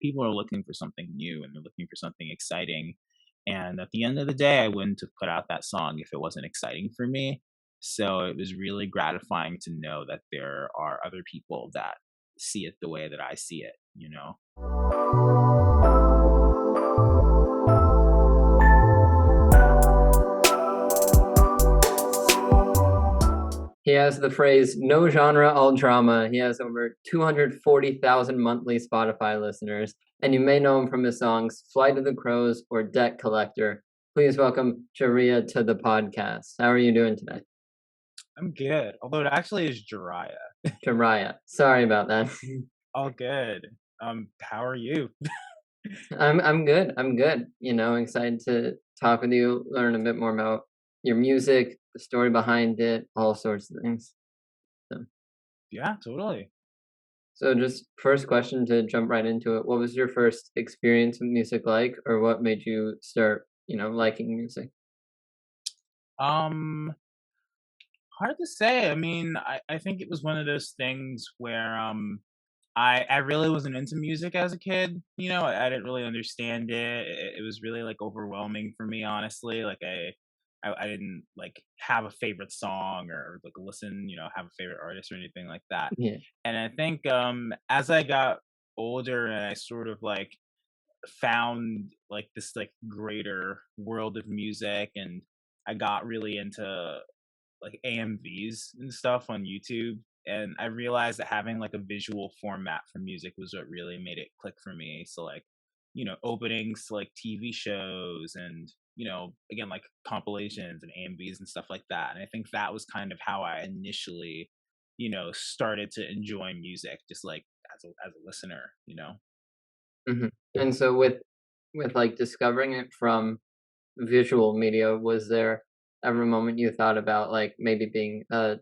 people are looking for something new and they're looking for something exciting. And at the end of the day, I wouldn't have put out that song if it wasn't exciting for me. So it was really gratifying to know that there are other people that see it the way that I see it, you know? He has the phrase "no genre, all drama." He has over 240,000 monthly Spotify listeners, and you may know him from his songs "Flight of the Crows" or "Debt Collector." Please welcome Jhariah to the podcast. How are you doing today? I'm good. Although it actually is Jhariah. Jhariah. Sorry about that. All good. How are you? I'm good. I'm good. Excited to talk with you, learn a bit more about your music, the story behind it, all sorts of things. So, Yeah, totally. so just first question to jump right into it. What was your first experience with music like, or what made you start, liking music? Um, Hard to say. I mean, I think it was one of those things where I really wasn't into music as a kid. I didn't really understand it. It was really like overwhelming for me, honestly. Like I didn't like have a favorite song or like listen, have a favorite artist or anything like that. Yeah. And I think as I got older and I sort of like found like this like greater world of music, and I got really into like AMVs and stuff on YouTube. And I realized that having like a visual format for music was what really made it click for me. So like, openings to like TV shows and, again, like compilations and AMVs and stuff like that. And I think that was kind of how I initially, started to enjoy music, just like as a listener. And so with like discovering it from visual media, was there ever a moment you thought about like maybe being a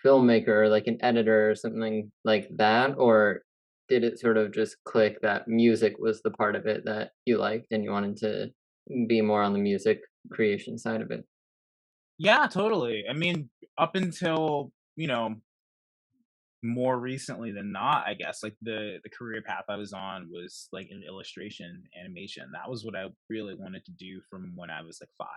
filmmaker or like an editor or something like that? Or did it sort of just click that music was the part of it that you liked and you wanted to be more on the music creation side of it? Yeah, totally. I mean, up until, more recently than not, I guess, like the career path I was on was like in illustration animation. That was what I really wanted to do from when I was like 5.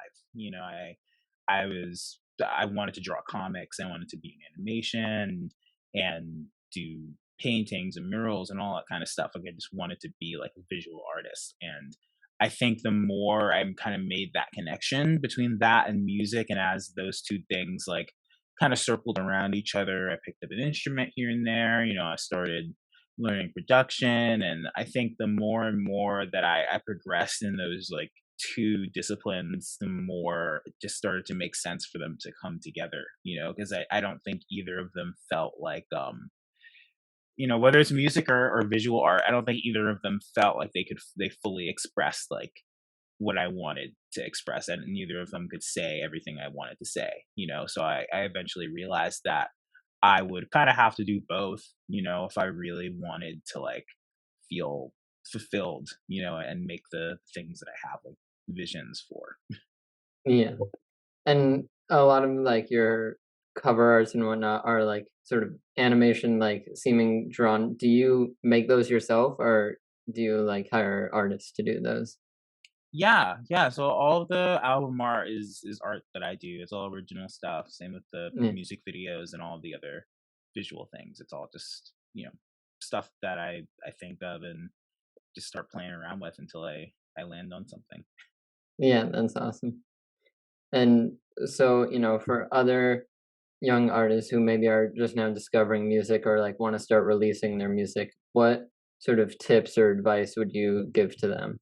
I wanted to draw comics, I wanted to be in animation and do paintings and murals and all that kind of stuff. Like I just wanted to be like a visual artist. And I think the more I kind of made that connection between that and music, and as those two things like kind of circled around each other, I picked up an instrument here and there. I started learning production. And I think the more and more that I progressed in those like two disciplines, the more it just started to make sense for them to come together, because I don't think either of them felt like, whether it's music or visual art, I don't think either of them felt like they fully expressed like what I wanted to express, and neither of them could say everything I wanted to say. So I eventually realized that I would kind of have to do both, if I really wanted to like feel fulfilled, and make the things that I have like visions for. Yeah. And a lot of like your cover arts and whatnot are like sort of animation, like seeming drawn. Do you make those yourself or do you like hire artists to do those? Yeah, yeah. So all of the album art is art that I do. It's all original stuff. Same with the Yeah. music videos and all the other visual things. It's all just, stuff that I think of and just start playing around with until I land on something. Yeah, that's awesome. And so, for other young artists who maybe are just now discovering music or like want to start releasing their music, what sort of tips or advice would you give to them?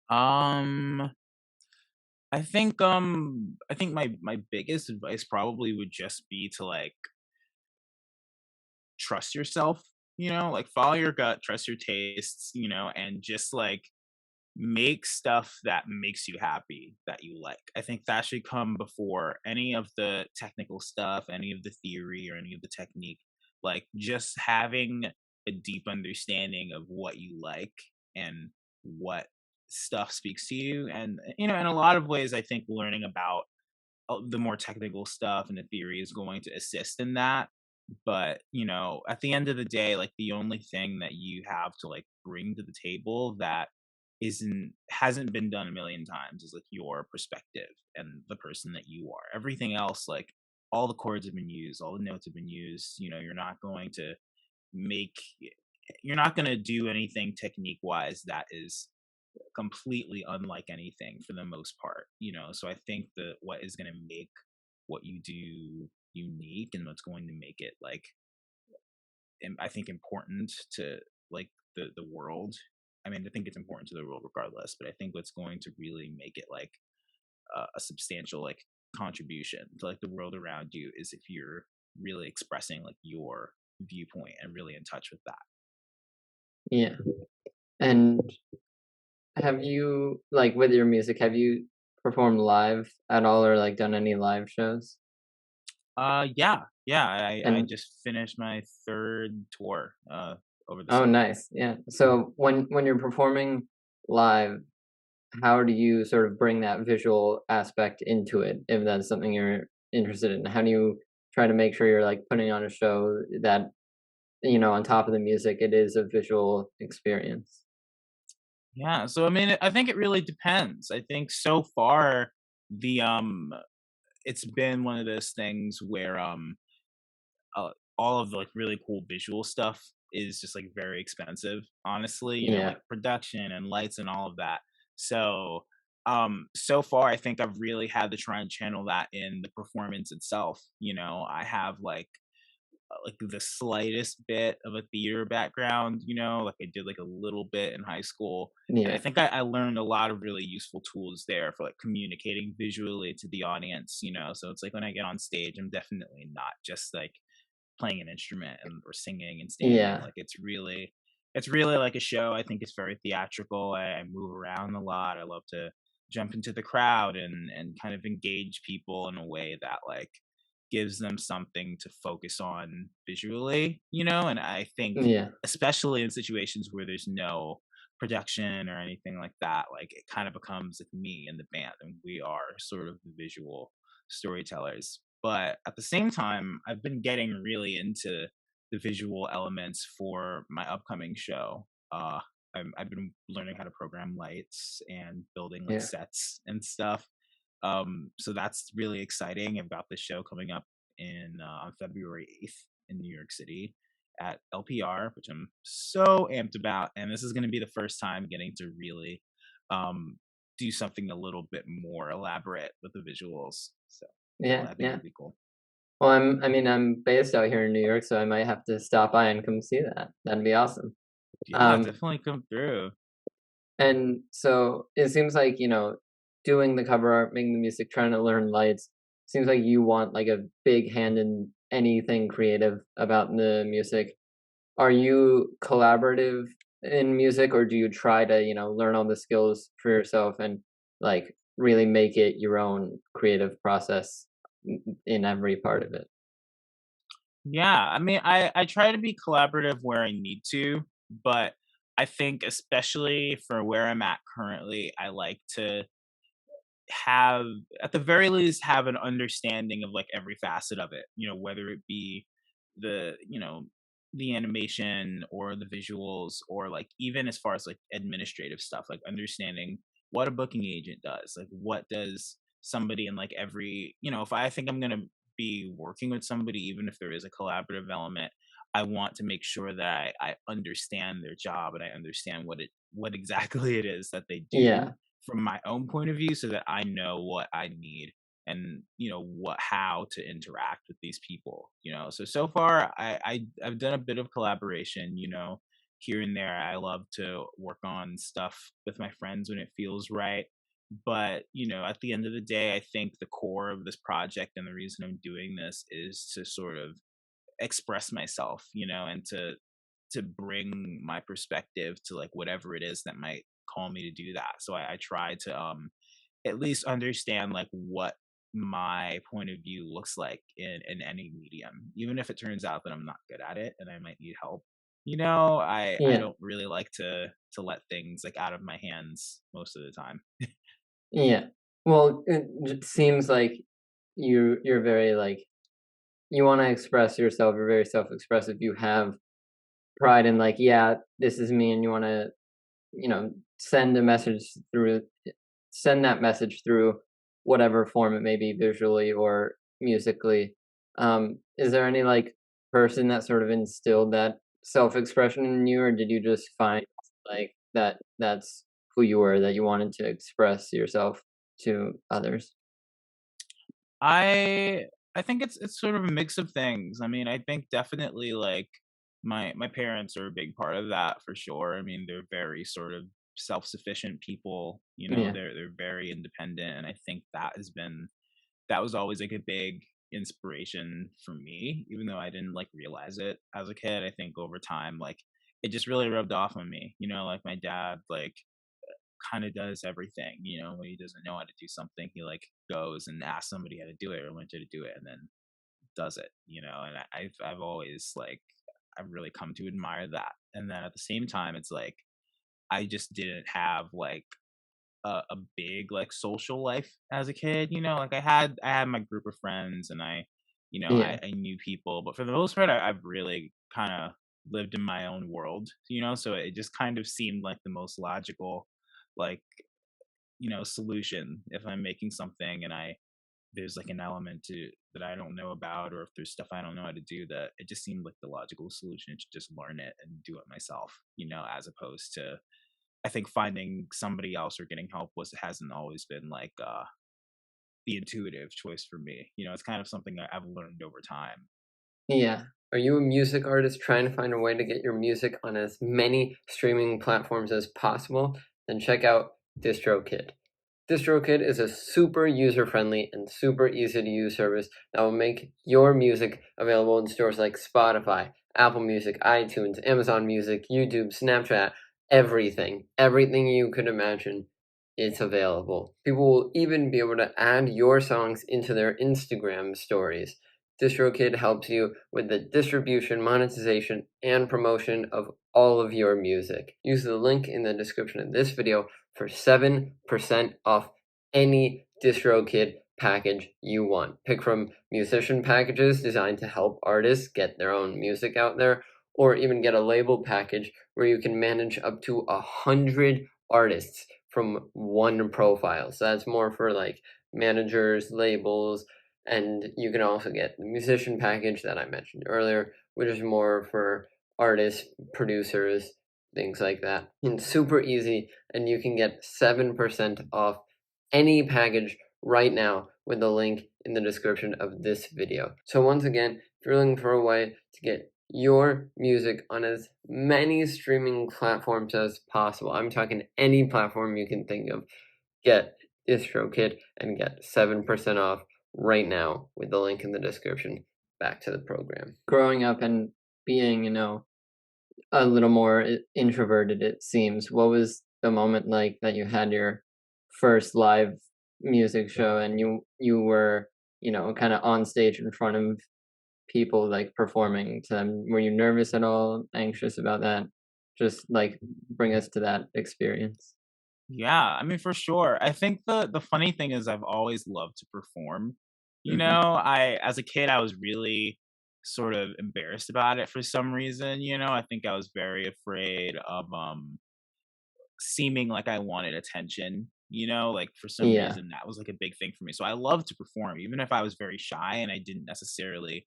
Um I think my biggest advice probably would just be to like trust yourself, like follow your gut, trust your tastes, and just like make stuff that makes you happy, that you like. I think that should come before any of the technical stuff, any of the theory or any of the technique. Like just having a deep understanding of what you like and what stuff speaks to you. And in a lot of ways I think learning about the more technical stuff and the theory is going to assist in that. But, at the end of the day, like, the only thing that you have to, like, bring to the table that hasn't been done a million times is, like, your perspective and the person that you are. Everything else, like, all the chords have been used, all the notes have been used, make you're not gonna do anything technique-wise that is completely unlike anything for the most part, So I think that what is gonna make what you do unique and what's going to make it, like, I think important to, like, the world. I mean, I think it's important to the world regardless, but I think what's going to really make it, like, a substantial, like, contribution to, like, the world around you is if you're really expressing, like, your viewpoint and really in touch with that. Yeah. And have you like, with your music, have you performed live at all or, like, done any live shows? Yeah, yeah, I And just finished my 3rd tour, over the oh, summer. nice, yeah. So when you're performing live, how do you sort of bring that visual aspect into it, if that's something you're interested in? How do you try to make sure you're, like, putting on a show that, on top of the music, it is a visual experience? Yeah, so I mean, I think it really depends. I think so far the it's been one of those things where all of the, like, really cool visual stuff is just, like, very expensive, honestly, Yeah, like production and lights and all of that. So, so far I think I've really had to try and channel that in the performance itself. I have, like the slightest bit of a theater background, like I did, like, a little bit in high school. And I yeah, think I learned a lot of really useful tools there for, like, communicating visually to the audience. So it's like when I get on stage, I'm definitely not just like playing an instrument or singing and standing. yeah, Like, it's really like a show. I think it's very theatrical. I move around a lot. I love to jump into the crowd and kind of engage people in a way that, like, gives them something to focus on visually. And I think yeah, especially in situations where there's no production or anything like that, like, it kind of becomes like me and the band, and we are sort of the visual storytellers. But at the same time, I've been getting really into the visual elements for my upcoming show. I've been learning how to program lights and building, like, yeah, sets and stuff. So that's really exciting. I've got this show coming up on February 8th in New York City at LPR, which I'm so amped about. And this is going to be the first time getting to really um, do something a little bit more elaborate with the visuals. So yeah, I think yeah. it'll be cool. Well, I'm based out here in New York, so I might have to stop by and come see that. That'd be awesome. Yeah, Um, definitely come through. and so it seems like, doing the cover art, making the music, trying to learn lights, seems like you want like a big hand in anything creative about the music. Are you collaborative in music, or do you try to, learn all the skills for yourself and like really make it your own creative process in every part of it? Yeah, I mean, I try to be collaborative where I need to, but I think especially for where I'm at currently, I like to have, at the very least, have an understanding of, like, every facet of it, whether it be the animation or the visuals, or, like, even as far as, like, administrative stuff, like understanding what a booking agent does, like what does somebody in, like, if I think I'm going to be working with somebody, even if there is a collaborative element, I want to make sure that I understand their job and I understand what exactly it is that they do Yeah, from my own point of view, so that I know what I need and how to interact with these people. So far I've done a bit of collaboration, here and there. I love to work on stuff with my friends when it feels right. But at the end of the day, I think the core of this project and the reason I'm doing this is to sort of express myself, and to bring my perspective to, like, whatever it is that might call me to do that. So I try to at least understand, like, what my point of view looks like in any medium, even if it turns out that I'm not good at it and I might need help. I yeah, don't really like to let things, like, out of my hands most of the time. yeah. Well, it seems like you're very like you wanna express yourself, you're very self-expressive, you have pride in, like, "Yeah, this is me," and you wanna, you know, send a message through send that message through whatever form it may be, visually or musically. Is there any, like, person that sort of instilled that self-expression in you, or did you just find, like, that that's who you were, that you wanted to express yourself to others? I I think it's sort of a mix of things. I mean, I think definitely like my parents are a big part of that for sure. I mean, they're very sort of self-sufficient people, you know, Yeah. they're very independent and I think that was always like a big inspiration for me, even though I didn't like realize it as a kid. I think over time like it just really rubbed off on me, you know, like my dad like kind of does everything. You know, when he doesn't know how to do something, he like goes and asks somebody how to do it or learns how to do it, and then does it. You know, and I've always like I've really come to admire that. And then at the same time, it's like I just didn't have like a big like social life as a kid. You know, like I had my group of friends, and you know, Yeah. I knew people, but for the most part, I've really kind of lived in my own world. You know, so it just kind of seemed like the most logical like you know, solution if I'm making something and I there's like an element to that I don't know about or if there's stuff I don't know how to do that it just seemed like the logical solution to just learn it and do it myself, you know, as opposed to I think finding somebody else or getting help was hasn't always been like the intuitive choice for me. You know, it's kind of something I've learned over time. Yeah. Are you a music artist trying to find a way to get your music on as many streaming platforms as possible? Then check out DistroKid. DistroKid is a super user-friendly and super easy-to-use service that will make your music available in stores like Spotify, Apple Music, iTunes, Amazon Music, YouTube, Snapchat, everything. Everything you could imagine, it's available. People will even be able to add your songs into their Instagram stories. DistroKid helps you with the distribution, monetization, and promotion of all of your music. Use the link in the description of this video for 7% off any DistroKid package you want. Pick from musician packages designed to help artists get their own music out there, or even get a label package where you can manage up to 100 artists from one profile. So that's more for like managers, labels, and you can also get the musician package that I mentioned earlier, which is more for artists, producers, things like that. And super easy, and you can get 7% off any package right now with the link in the description of this video. So once again, if you're looking for a way to get your music on as many streaming platforms as possible, I'm talking any platform you can think of, get DistroKid and get 7% off right now with the link in the description. Back to the program. Growing up and being, a little more introverted, it seems. What was the moment like that you had your first live music show and you were, kind of on stage in front of people like performing to them? Were you nervous at all? Anxious about that? Just like bring us to that experience. Yeah, I mean for sure. I think the funny thing is I've always loved to perform. You Hmm. know, I as a kid I was really sort of embarrassed about it for some reason, you know. I think I was very afraid of seeming like I wanted attention, you know, like for some Yeah. reason that was like a big thing for me. So I love to perform even if I was very shy and I didn't necessarily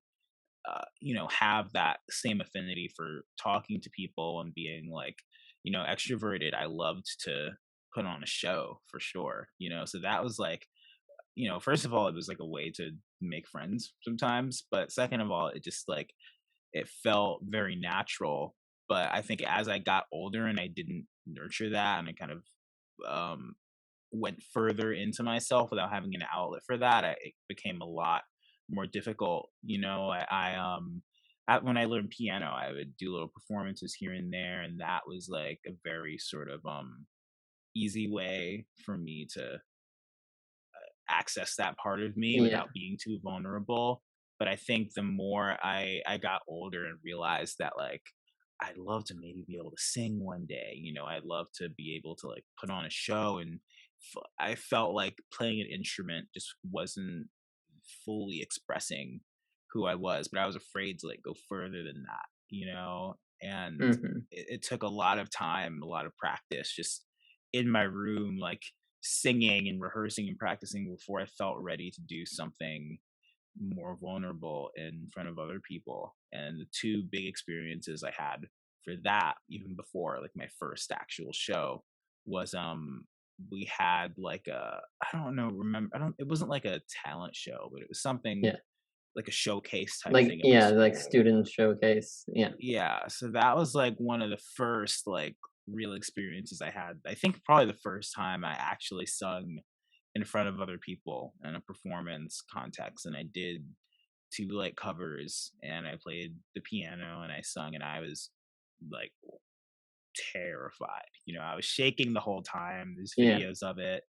you know, have that same affinity for talking to people and being like, you know, extroverted. I loved to put on a show for sure, you know. So that was like, you know, first of all, it was like a way to make friends sometimes, but second of all, it just like it felt very natural. But I think as I got older and I didn't nurture that and I kind of um went further into myself without having an outlet for that, it became a lot more difficult. You know, when I learned piano, I would do little performances here and there, and that was like a very sort of easy way for me to access that part of me Yeah. without being too vulnerable. But I think the more I got older and realized that like I'd love to maybe be able to sing one day, you know, I'd love to be able to like put on a show and I felt like playing an instrument just wasn't fully expressing who I was, but I was afraid to like go further than that, and Mhm. it took a lot of time, a lot of practice, just in my room, like singing and rehearsing and practicing before I felt ready to do something more vulnerable in front of other people. And the two big experiences I had for that, even before like my first actual show, was we had like a, I don't know, remember, I don't, it wasn't like a talent show, but it was something Yeah. like a showcase type Like, thing at my yeah, like school. student showcase. Yeah. Yeah, so that was like one of the first like real experiences I had. I think probably the first time I actually sung in front of other people in a performance context, and I did two like covers, and I played the piano and I sung, and I was like terrified. I was shaking the whole time. There's Yeah. videos of it,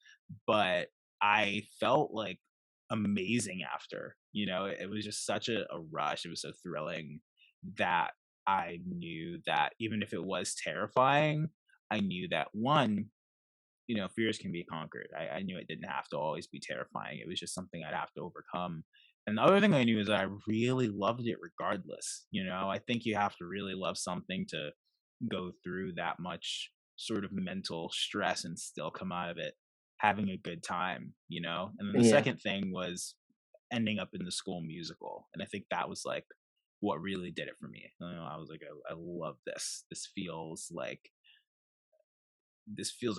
but I felt like amazing after. It was just such a rush. It was so thrilling that I knew that even if it was terrifying, I knew that one, fears can be conquered. I knew it didn't have to always be terrifying. It was just something I'd have to overcome. And the other thing I knew is that I really loved it regardless. I think you have to really love something to go through that much sort of mental stress and still come out of it having a good time. And then the Yeah. second thing was ending up in the school musical. And I think that was like what really did it for me. I was like, I love this. This feels like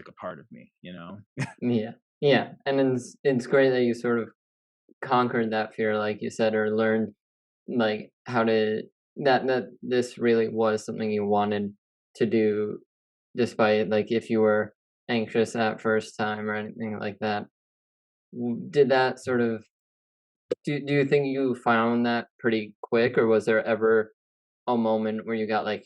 a part of me. Yeah. Yeah. And it's great that you sort of conquered that fear, like you said, or learned like how to that this really was something you wanted to do, despite like if you were anxious at first time or anything like that. Did that sort of do you think you found that pretty quick, or was there ever a moment where you got like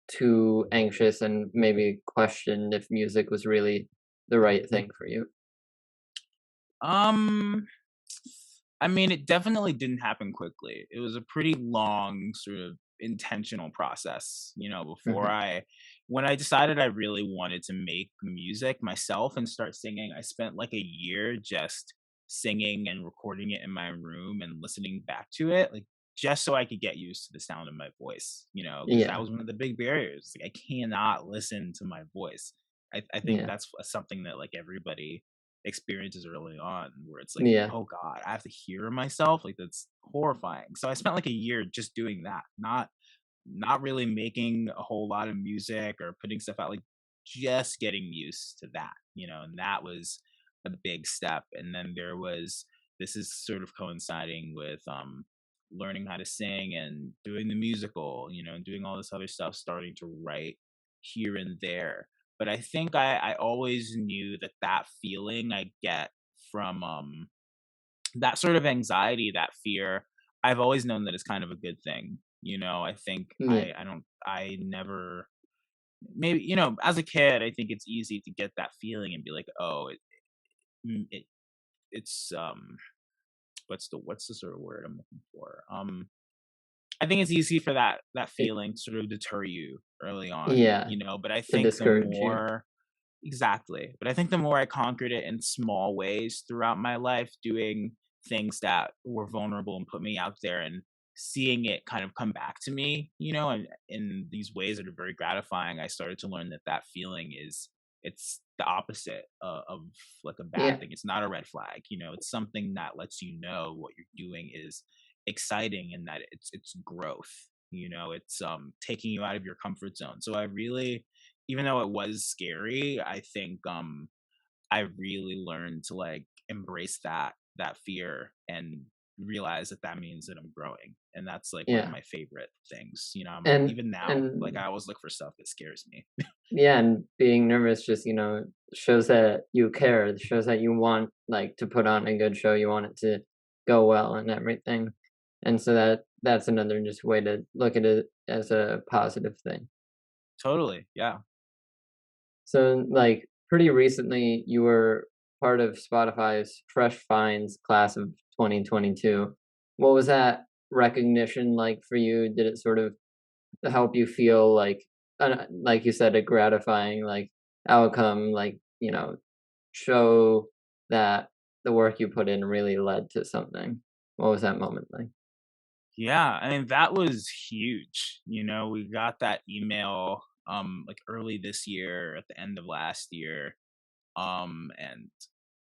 too anxious and maybe questioned if music was really the right thing for you? Um, I mean, it definitely didn't happen quickly. It was a pretty long, sort of intentional process, Hmm. when I decided I really wanted to make music myself and start singing. I spent like a year just singing and recording it in my room and listening back to it, like just so I could get used to the sound of my voice, because that Yeah. was one of the big barriers. Like, I cannot listen to my voice. I think Yeah. that's something that like everybody experiences early on, where it's like, Yeah. "Oh god, I have to hear myself?" Like, that's horrifying. So I spent like a year just doing that, not really making a whole lot of music or putting stuff out, like just getting used to that, and that was a big step. And then this is sort of coinciding with learning how to sing and doing the musical, and doing all this other stuff, starting to write here and there. But I think I always knew that that feeling I get from that sort of anxiety, that fear, I've always known that it's kind of a good thing. I think Yeah. I never, maybe, as a kid, I think it's easy to get that feeling and be like, oh, it it's what's the sort of word I'm looking for? I think it's easy for that It, feeling to sort of deter you early on, yeah. but I To think the discourage you. more exactly. But I think the more I conquered it in small ways throughout my life, doing things that were vulnerable and put me out there, and seeing it kind of come back to me, and in these ways that are very gratifying, I started to learn that that feeling it's the opposite of like a bad Yeah. thing. It's not a red flag. It's something that lets you know what you're doing is exciting, and that it's growth. It's taking you out of your comfort zone. So I really, even though it was scary, I think I really learned to like embrace that fear and realize that that means that I'm growing. And that's like one of Yeah. my favorite things. And Even now, like and I always look for stuff that scares me. yeah, and being nervous just, shows that you care. It shows that you want like to put on a good show. You want it to go well and everything. And so that's another just way to look at it as a positive thing. Totally. Yeah. So like pretty recently you were part of Spotify's Fresh Finds class of 2022. What was that recognition like for you? Did it sort of help you feel like you said, a gratifying like outcome, like show that the work you put in really led to something? What was that moment like? Yeah, I mean, that was huge. We got that email like early this year, at the end of last year. And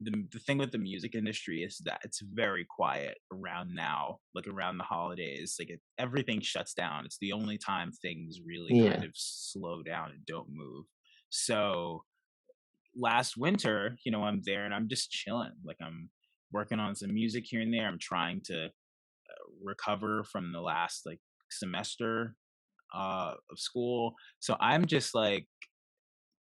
the thing with the music industry is that it's very quiet around now, like around the holidays. Like everything shuts down. It's the only time things really kind Yeah, of slow down and don't move. So last winter, I'm there and I'm just chilling. Like I'm working on some music here and there. I'm trying to recover from the last like semester of school. So I'm just like,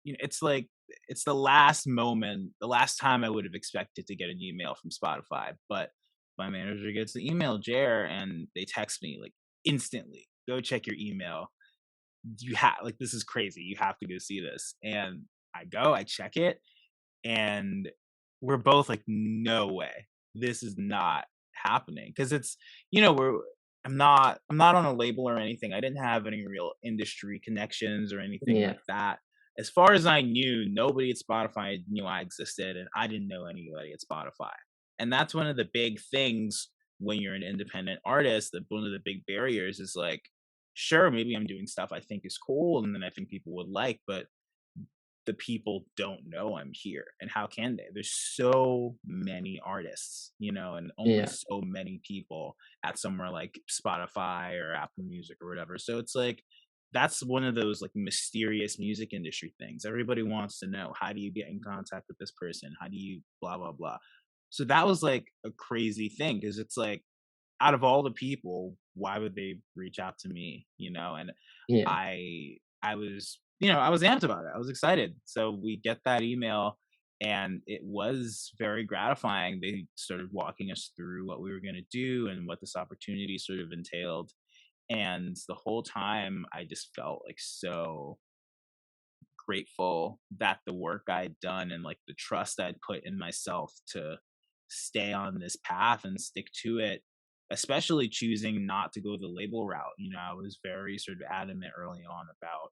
it's like it's the last moment, the last time I would have expected to get an email from Spotify. But my manager gets the email, Jer, and they text me like instantly, go check your email. You have like this is crazy. You have to go see this. And I go, I check it, and we're both like, "No way. This is not happening." Because it's we're I'm not on a label or anything. I didn't have any real industry connections or anything yeah, like that. As far as I knew, nobody at Spotify knew I existed, and I didn't know anybody at Spotify. And that's one of the big things when you're an independent artist, that one of the big barriers is like, sure, maybe I'm doing stuff I think is cool and then I think people would like, but the people don't know I'm here. And how can they? There's so many artists, and only yeah, so many people at somewhere like Spotify or Apple Music or whatever. So it's like that's one of those like mysterious music industry things. Everybody wants to know, how do you get in contact with this person? How do you blah blah blah? So that was like a crazy thing, because it's like, out of all the people, why would they reach out to me? And yeah, I was amped about it. I was excited. So we get that email, and it was very gratifying. They started walking us through what we were going to do and what this opportunity sort of entailed. And the whole time I just felt like so grateful that the work I'd done and like the trust I'd put in myself to stay on this path and stick to it, especially choosing not to go the label route. I was very sort of adamant early on about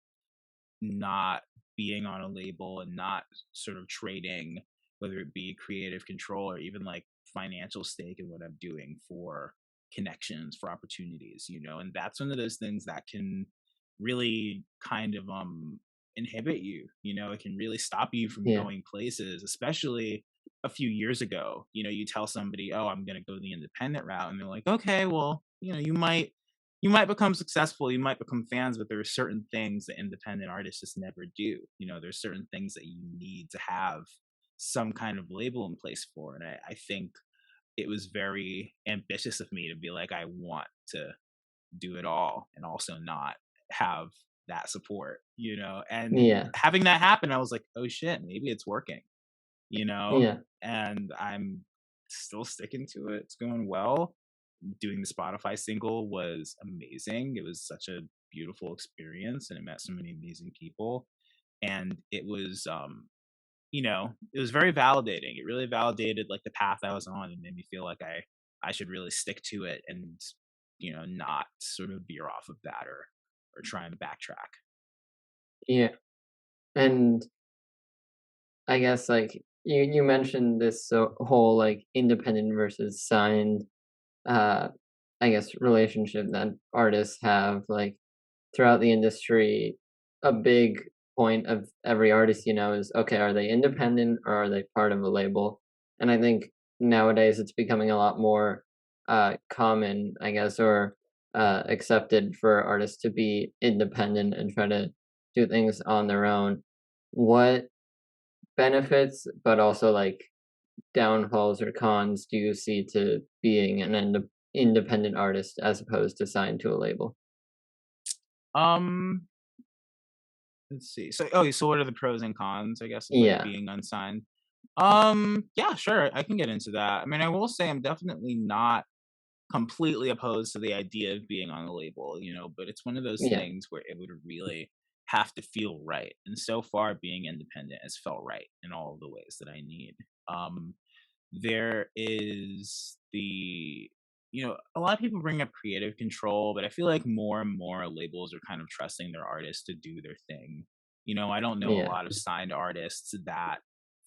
not being on a label and not sort of trading, whether it be creative control or even like financial stake in what I'm doing, for connections, for opportunities, and that's one of those things that can really kind of inhibit you. It can really stop you from yeah, going places, especially a few years ago. You tell somebody, oh, I'm going to go the independent route, and they're like, okay, well, you might become successful, you might become fans, but there are certain things that independent artists just never do. There's certain things that you need to have some kind of label in place for. And I think it was very ambitious of me to be like, I want to do it all and also not have that support, and yeah, having that happen, I was like, oh shit, maybe it's working, you know, yeah, and I'm still sticking to it. It's going well. Doing the Spotify single was amazing. It was such a beautiful experience, and I met so many amazing people. And it was very validating. It really validated like the path I was on and made me feel like I should really stick to it and not sort of veer off of that, or try and backtrack. yeah. And I guess like you mentioned this whole like independent versus signed uh I guess relationship that artists have like throughout the industry. A big point of every artist is, okay, are they independent or are they part of a label? And I think nowadays it's becoming a lot more common, I guess, or accepted for artists to be independent and try to do things on their own. What benefits, but also like downfalls or cons do you see to being an independent artist as opposed to signed to a label? Um, let's see. So what are the pros and cons, I guess, of like Yeah, being unsigned? Yeah, sure, I can get into that. I mean, I will say I'm definitely not completely opposed to the idea of being on a label, but it's one of those yeah, things where it would really have to feel right. And so far, being independent has felt right in all of the ways that I need. Um, there is a lot of people bring up creative control, but I feel like more and more labels are kind of trusting their artists to do their thing. I don't know a yeah, lot of signed artists that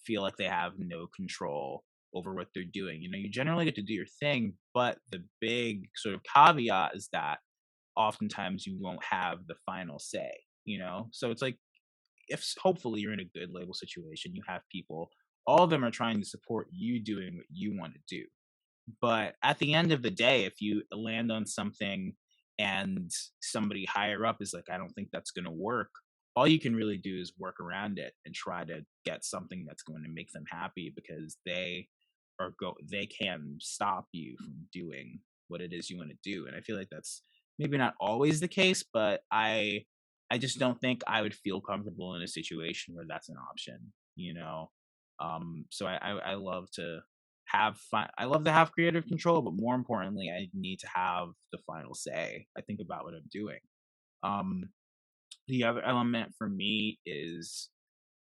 feel like they have no control. over what they're doing. You generally get to do your thing, but the big sort of caveat is that oftentimes you won't have the final say. So it's like, if hopefully you're in a good label situation, you have people, all of them are trying to support you doing what you want to do. But at the end of the day, if you land on something and somebody higher up is like, I don't think that's going to work, all you can really do is work around it and try to get something that's going to make them happy, because they can stop you from doing what it is you want to do. And I feel like that's maybe not always the case, but I just don't think I would feel comfortable in a situation where that's an option. So I love to I love to have creative control, but more importantly, I need to have the final say, I think, about what I'm doing. Um, the other element for me is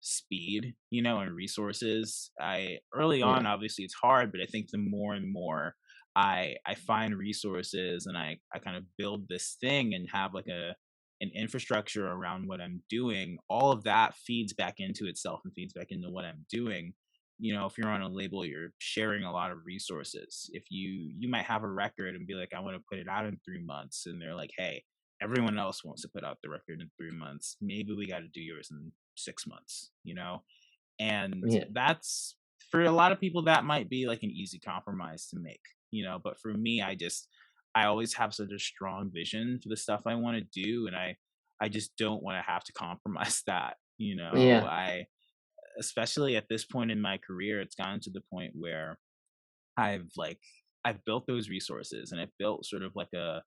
speed, and resources. I Early Yeah, on, obviously it's hard, but I think the more and more I find resources and I kind of build this thing and have like an infrastructure around what I'm doing, all of that feeds back into itself and feeds back into what I'm doing. If you're on a label, you're sharing a lot of resources. If you might have a record and be like, I want to put it out in 3 months, and they're like, hey, everyone else wants to put out the record in 3 months. Maybe we got to do yours in 6 months. And yeah, that's, for a lot of people, that might be like an easy compromise to make. But for me, I always have such a strong vision for the stuff I want to do, and I just don't want to have to compromise that. yeah, I Especially at this point in my career, it's gotten to the point where I've built those resources, and I've built sort of like I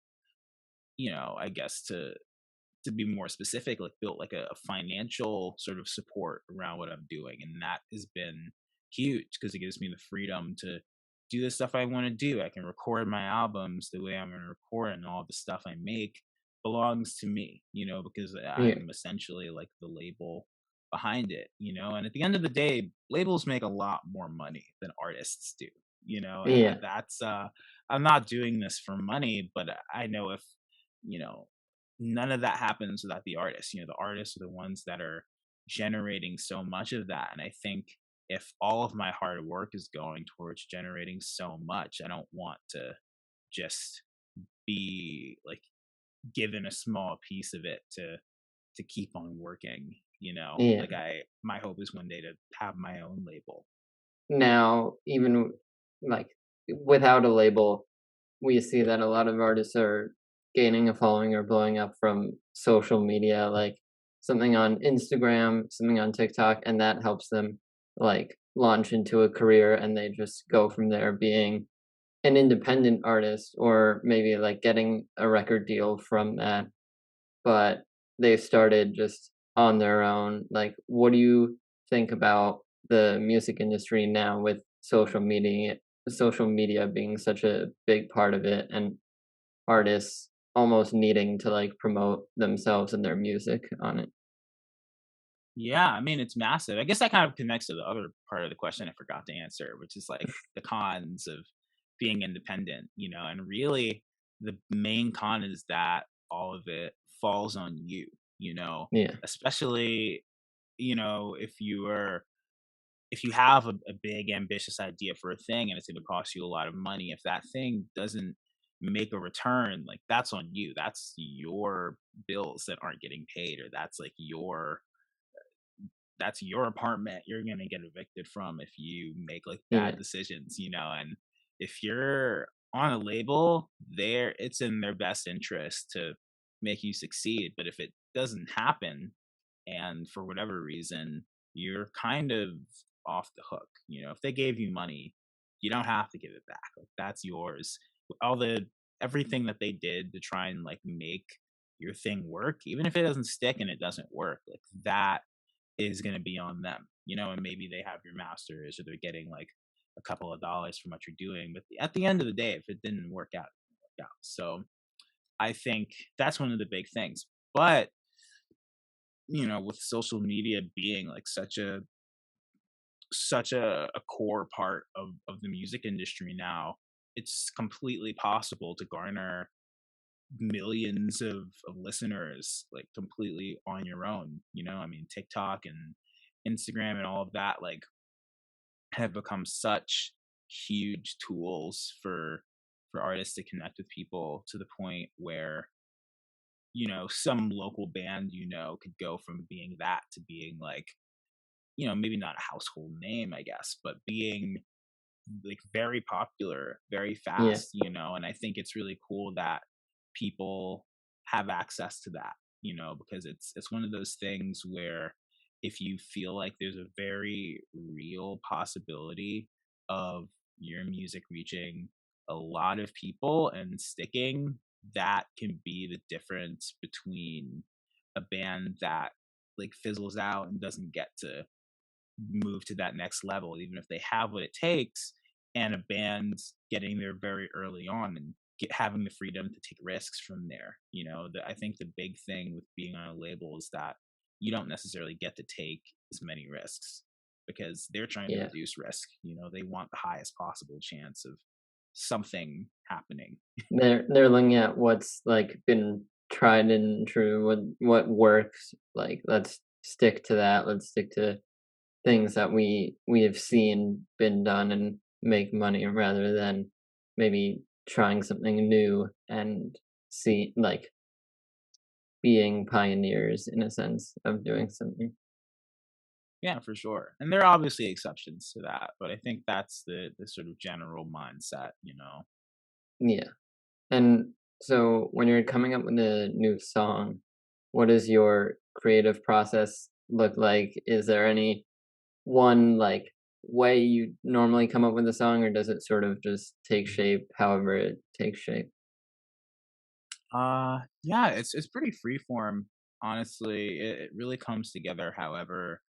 guess, to be more specific, like built like a financial sort of support around what I'm doing. And that has been huge because it gives me the freedom to do the stuff I want to do. I can record my albums the way I'm going to record, and all the stuff I make belongs to me, because yeah, I'm essentially like the label behind it. And at the end of the day, labels make a lot more money than artists do. And yeah, I'm not doing this for money, but I know if you know none of that happens without the artists. The artists are the ones that are generating so much of that. And I think if all of my hard work is going towards generating so much, I don't want to just be like given a small piece of it to keep on working. yeah. Like my hope is one day to have my own label. Now, even like without a label, we see that a lot of artists are gaining a following or blowing up from social media, like something on Instagram, something on TikTok, and that helps them like launch into a career and they just go from there being an independent artist or maybe like getting a record deal from that, but they started just on their own. Like, what do you think about the music industry now with social media being such a big part of it and artists almost needing to like promote themselves and their music on it? Yeah, I mean, it's massive. I guess that kind of connects to the other part of the question I forgot to answer, which is like the cons of being independent. And really the main con is that all of it falls on you, Yeah, especially, if you have a big ambitious idea for a thing and it's going to cost you a lot of money. If that thing doesn't make a return, like, that's on you. That's your bills that aren't getting paid, or that's your apartment you're gonna get evicted from if you make like bad yeah, decisions. And if you're on a label, it's in their best interest to make you succeed. But if it doesn't happen, and for whatever reason, you're kind of off the hook. If they gave you money, you don't have to give it back. Like, that's yours. All the Everything that they did to try and like make your thing work, even if it doesn't stick and it doesn't work, like, that is going to be on them. And maybe they have your masters, or they're getting like a couple of dollars from what you're doing. But at the end of the day, if it didn't work out, it didn't work out. So I think that's one of the big things. But, with social media being like such a core part of the music industry now, it's completely possible to garner millions of listeners like completely on your own. I mean, TikTok and Instagram and all of that like have become such huge tools for artists to connect with people to the point where, some local band, could go from being that to being like, maybe not a household name, I guess, but being like very popular very Yeah. fast, and I think it's really cool that people have access to that, because it's one of those things where if you feel like there's a very real possibility of your music reaching a lot of people and sticking, that can be the difference between a band that like fizzles out and doesn't get to move to that next level, even if they have what it takes, and a band getting there very early on and having the freedom to take risks from there. I think the big thing with being on a label is that you don't necessarily get to take as many risks because they're trying to Yeah. reduce risk. They want the highest possible chance of something happening. They're looking at what's, like, been tried and true, what works, like, let's stick to that, let's stick to things that we have seen been done and make money rather than maybe trying something new and see like, being pioneers in a sense of doing something. Yeah, for sure. And there are obviously exceptions to that, but I think that's the sort of general mindset. Yeah. And so when you're coming up with a new song, what does your creative process look like? Is there any one, like, way you normally come up with a song, or does it sort of just take shape however it takes shape? Yeah, it's pretty freeform, honestly. It really comes together however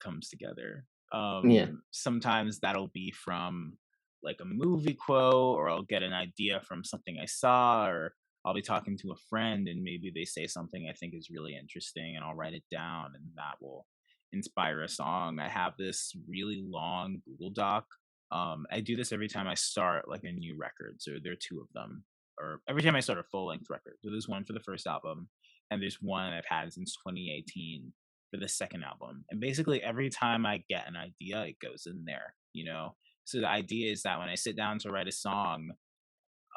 comes together. Yeah. Sometimes that'll be from like a movie quote, or I'll get an idea from something I saw, or I'll be talking to a friend and maybe they say something I think is really interesting and I'll write it down and that will inspire a song. I have this really long Google Doc. I do this every time I start like a new record. So there are two of them. Or every time I start a full length record. So there's one for the first album, and there's one I've had since 2018 for the second album. And basically every time I get an idea, it goes in there. So the idea is that when I sit down to write a song,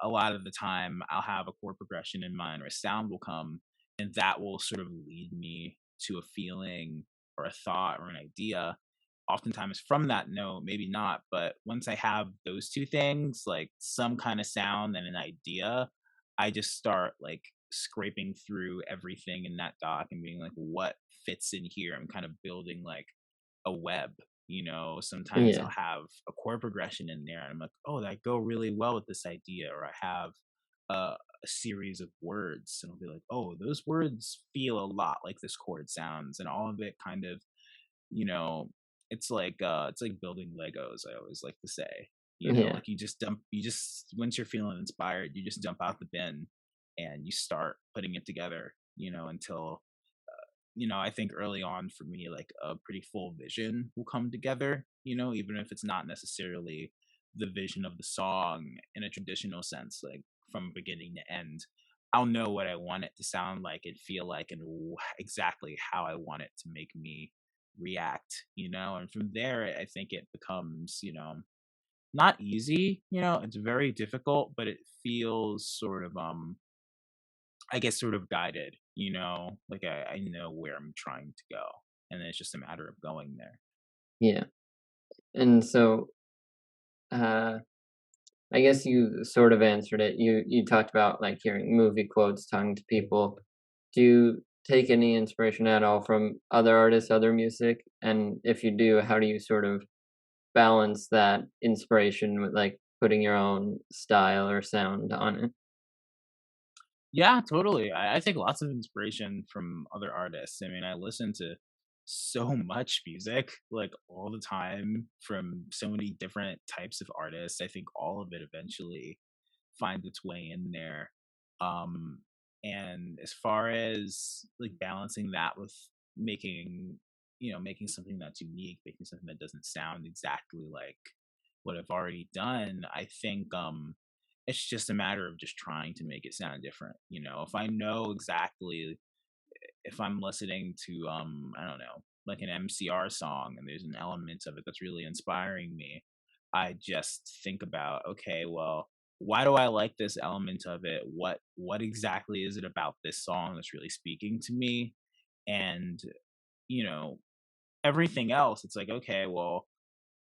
a lot of the time I'll have a chord progression in mind or a sound will come, and that will sort of lead me to a feeling or a thought or an idea. Oftentimes from that note, maybe not, but once I have those two things, like some kind of sound and an idea, I just start like scraping through everything in that doc and being like, what fits in here? I'm kind of building like a web. Sometimes Yeah. I'll have a chord progression in there and I'm like, oh, that go really well with this idea. Or I have a series of words and I'll be like, oh, those words feel a lot like this chord sounds. And all of it kind of, you know, it's like building Legos, I always like to say. Yeah. Like you just once you're feeling inspired, you just dump out the bin and you start putting it together, until I think early on for me, like a pretty full vision will come together, even if it's not necessarily the vision of the song in a traditional sense, like from beginning to end. I'll know what I want it to sound like and feel like and exactly how I want it to make me react. And from there, I think it becomes, not easy, it's very difficult, but it feels sort of, I guess sort of guided, like I know where I'm trying to go, and then it's just a matter of going there. Yeah. And so, uh, I guess you sort of answered it. You talked about, like, hearing movie quotes, talking to people. Do you take any inspiration at all from other artists, other music? And if you do, how do you sort of balance that inspiration with, like, putting your own style or sound on it? Yeah, totally. I take lots of inspiration from other artists. I mean, I listen to so much music, like all the time, from so many different types of artists. I think all of it eventually finds its way in there. Um, and as far as like balancing that with making something that's unique, making something that doesn't sound exactly like what I've already done, I think it's just a matter of just trying to make it sound different. If I know exactly if I'm listening to I don't know, like an MCR song and there's an element of it that's really inspiring me, I just think about, okay, well, why do I like this element of it? What exactly is it about this song that's really speaking to me? And, you know, everything else, it's like, okay, well,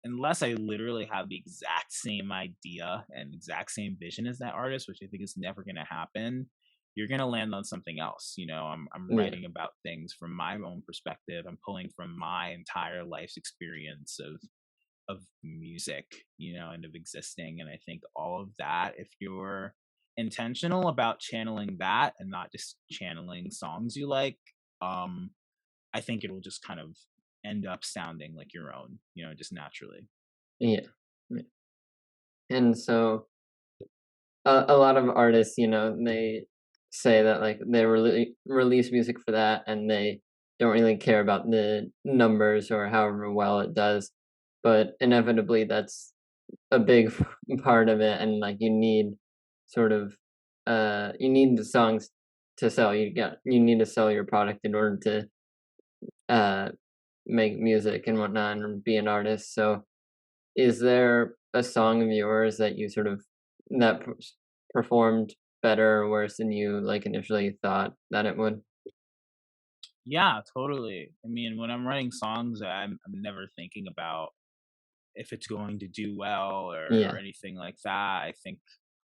unless I literally have the exact same idea and exact same vision as that artist, which I think is never going to happen, you're going to land on something else. I'm Yeah. writing about things from my own perspective. I'm pulling from my entire life's experience of music, and of existing. And I think all of that, if you're intentional about channeling that and not just channeling songs you like, um, I think it'll just kind of end up sounding like your own, just naturally. Yeah. Yeah. And so a lot of artists, they say that like they release music for that, and they don't really care about the numbers or however well it does. But inevitably, that's a big part of it, and like you need sort of you need the songs to sell. You need to sell your product in order to uh make music and whatnot and be an artist. So is there a song of yours that you sort of that performed better or worse than you, like, initially thought that it would? Yeah, totally. I mean, when I'm writing songs, I'm never thinking about if it's going to do well or Yeah. anything like that. I think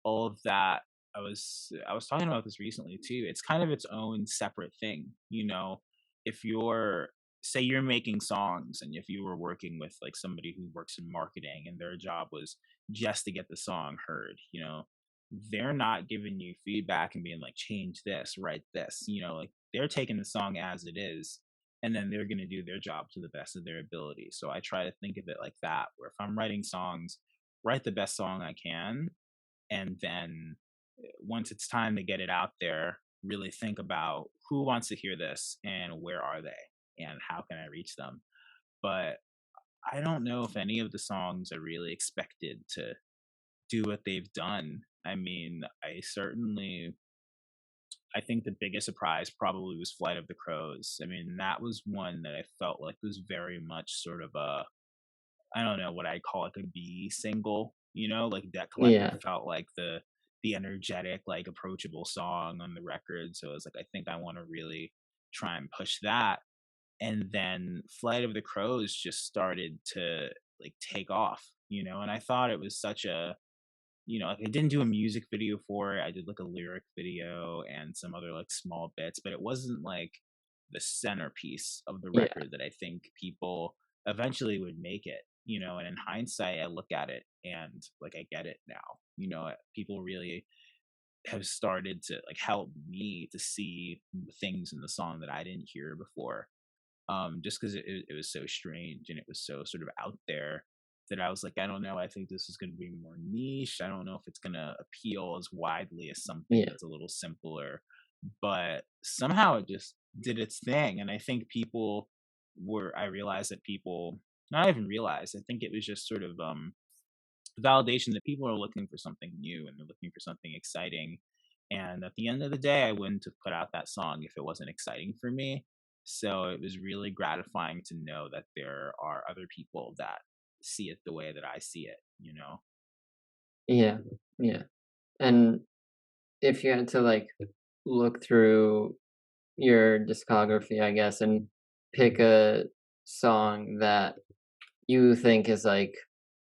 all of that. I was talking about this recently too. It's kind of its own separate thing. If you're say you're making songs and if you were working with like somebody who works in marketing and their job was just to get the song heard, they're not giving you feedback and being like change this, write this, like they're taking the song as it is and then they're going to do their job to the best of their ability. So I try to think of it like that, where if I'm writing songs, write the best song I can, and then once it's time to get it out there, really think about who wants to hear this and where are they and how can I reach them. But I don't know if any of the songs are really expected to do what they've done. I mean, I think the biggest surprise probably was Flight of the Crows. I mean, that was one that I felt like was very much sort of a, I don't know what I'd call like a B single, like that collective Yeah. felt like the energetic, like approachable song on the record. So it was like I think I want to really try and push that. And then Flight of the Crows just started to like take off, and I thought it was such a, like I didn't do a music video for it. I did like a lyric video and some other like small bits, but it wasn't like the centerpiece of the Yeah. record that I think people eventually would make it, and in hindsight, I look at it and like I get it now. People really have started to like help me to see things in the song that I didn't hear before, just because it was so strange and it was so sort of out there that I was like, I don't know. I think this is going to be more niche. I don't know if it's going to appeal as widely as something Yeah. that's a little simpler, but somehow it just did its thing. And I think I realized that people, not even realized, I think it was just sort of, validation that people are looking for something new and they're looking for something exciting. And at the end of the day, I wouldn't have put out that song if it wasn't exciting for me. So it was really gratifying to know that there are other people that see it the way that I see it. Yeah. Yeah. And if you had to, like, look through your discography, I guess, and pick a song that you think is, like,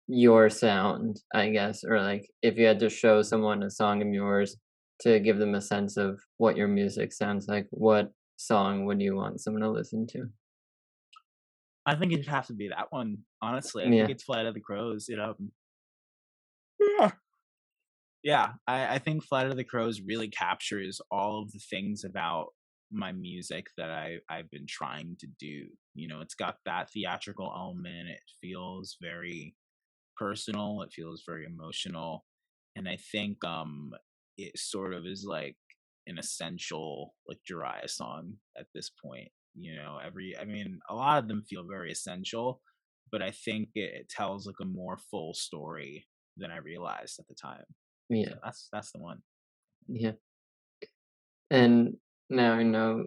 your sound, I guess, or, like, if you had to show someone a song of yours to give them a sense of what your music sounds like, what song would you want someone to listen to? I think it'd have to be that one. Honestly, I think Yeah. it's Flight of the Crows. Yeah. Yeah, I think Flight of the Crows really captures all of the things about my music that I've been trying to do. It's got that theatrical element. It feels very personal. It feels very emotional, and I think it sort of is like an essential like Jhariah song at this point. I mean, a lot of them feel very essential, but I think it tells like a more full story than I realized at the time. So Yeah. that's the one. Yeah. And now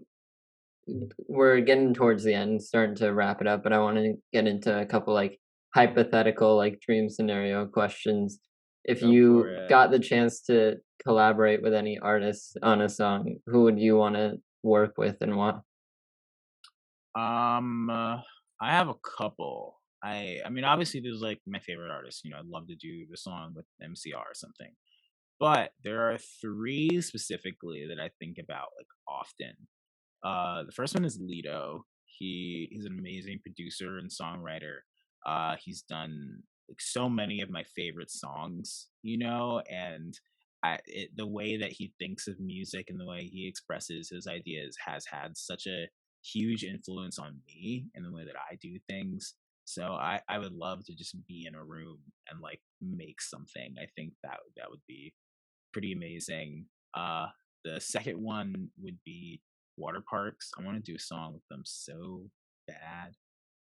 we're getting towards the end, starting to wrap it up, but I wanna get into a couple, like, hypothetical, like, dream scenario questions. If Go for you it. got the chance to collaborate with any artist on a song, who would you wanna work with and why? Um, uh, I have a couple. I mean, obviously, there's like my favorite artists. I'd love to do the song with MCR or something. But there are three specifically that I think about like often. The first one is Lido. He's an amazing producer and songwriter. He's done like so many of my favorite songs, and the way that he thinks of music and the way he expresses his ideas has had such a huge influence on me and the way that I do things. So I would love to just be in a room and like make something. I think that would be pretty amazing. Uh, the second one would be water parks. I want to do a song with them so bad.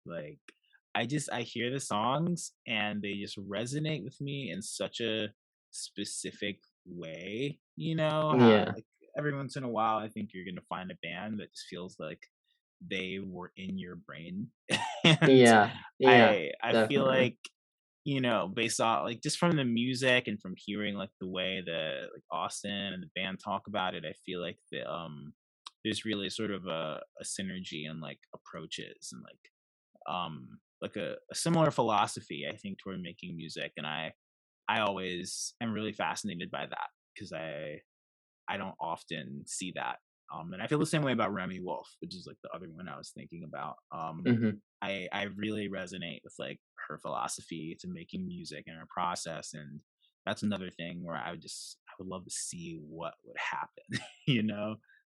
Like, I hear the songs and they just resonate with me in such a specific way. How Yeah. like every once in a while, I think you're gonna find a band that just feels like they were in your brain, and Yeah. Yeah. I feel Definitely. like based off like just from the music and from hearing like the way that like Austin and the band talk about it, I feel like there's really sort of a synergy and like approaches and like a similar philosophy I think toward making music, and I always am really fascinated by that because I don't often see that. And I feel the same way about Remy Wolf, which is like the other one I was thinking about. Mhm. I really resonate with like her philosophy to making music and her process, and that's another thing where I would love to see what would happen, you know.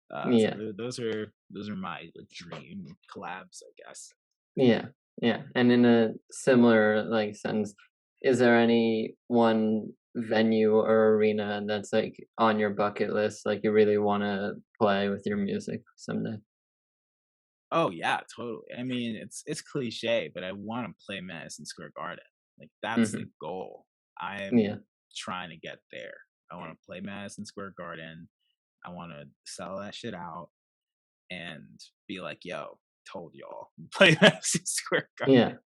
So Yeah. those are my like dream collabs, I guess. Yeah, yeah, and in a similar, like, sense, is there any one venue or arena that's, like, on your bucket list, like, you really wanna play with your music someday? Oh yeah, totally. I mean, it's cliche, but I want to play Madison Square Garden. Like that's the Mhm. goal. Yeah, I'm trying to get there. I want to play Madison Square Garden. I want to sell that shit out and be like, "Yo, told y'all, play Madison Square Garden." yeah,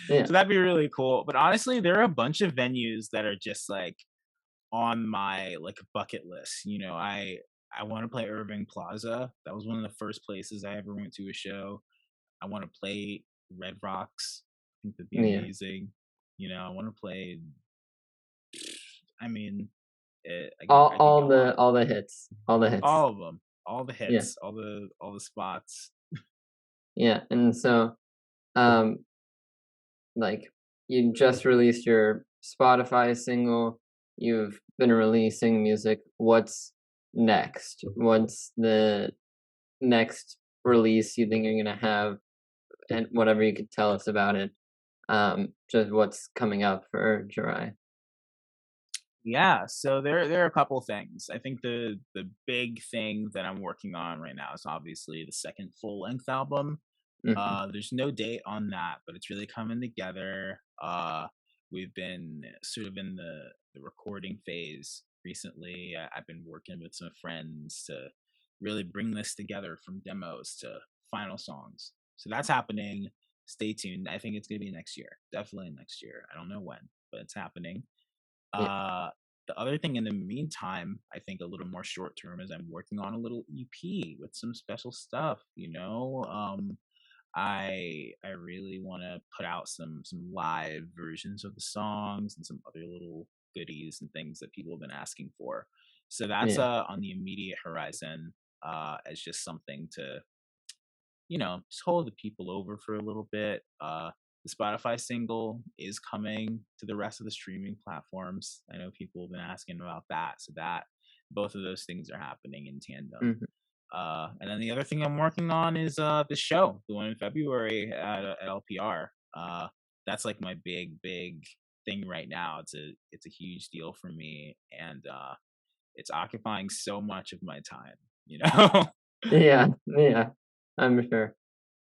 yeah, So that'd be really cool. But honestly, there are a bunch of venues that are just like on my like bucket list. I want to play Irving Plaza. That was one of the first places I ever went to a show. I want to play Red Rocks. I think that'd be yeah. amazing. I want to play. I mean, I could All go on. the hits, all the hits. All of them, all the Yeah, hits, all the spots. yeah, and so, um, like, you just released your Spotify single, you've been releasing music, what's next? What's the next release you think you're gonna have, and whatever you could tell us about it, just what's coming up for Jhariah. Yeah, so there are a couple things. I think the big thing that I'm working on right now is obviously the second full length album. Mhm. There's no date on that, but it's really coming together. We've been sort of in the recording phase recently. I've been working with some friends to really bring this together from demos to final songs. So that's happening. Stay tuned. I think it's gonna be next year. Definitely next year. I don't know when, but it's happening. Yeah, Uh, the other thing in the meantime, I think a little more short term is I'm working on a little EP with some special stuff. I really want to put out some live versions of the songs and some other little goodies and things that people have been asking for. So that's yeah, on the immediate horizon as just something to just hold the people over for a little bit. The Spotify single is coming to the rest of the streaming platforms. I know people have been asking about that, so that both of those things are happening in tandem. mhm, And then the other thing I'm working on is the show, the one in February at LPR. That's like my big thing right now. It's a huge deal for me, and it's occupying so much of my time. You know. yeah, yeah, I'm sure.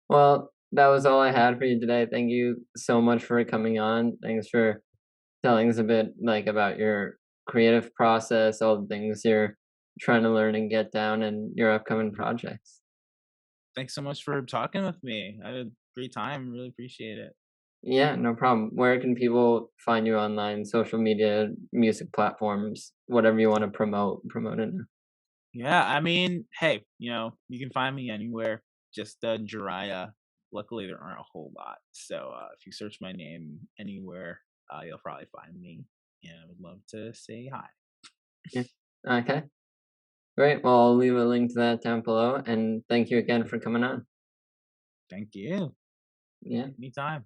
Well, that was all I had for you today. Thank you so much for coming on. Thanks for telling us a bit, like, about your creative process, all the things you're trying to learn and get down, and your upcoming projects. Thanks so much for talking with me. I had a great time. Really appreciate it. Yeah, no problem. Where can people find you online, social media, music platforms, whatever you wanna promote it. Yeah, I mean, hey, you can find me anywhere. Just Jhariah. Luckily, there aren't a whole lot. So if you search my name anywhere, you'll probably find me. And I would love to say hi. Yeah. Okay, great. Well, I'll leave a link to that down below, and thank you again for coming on. Thank you. Yeah. Anytime.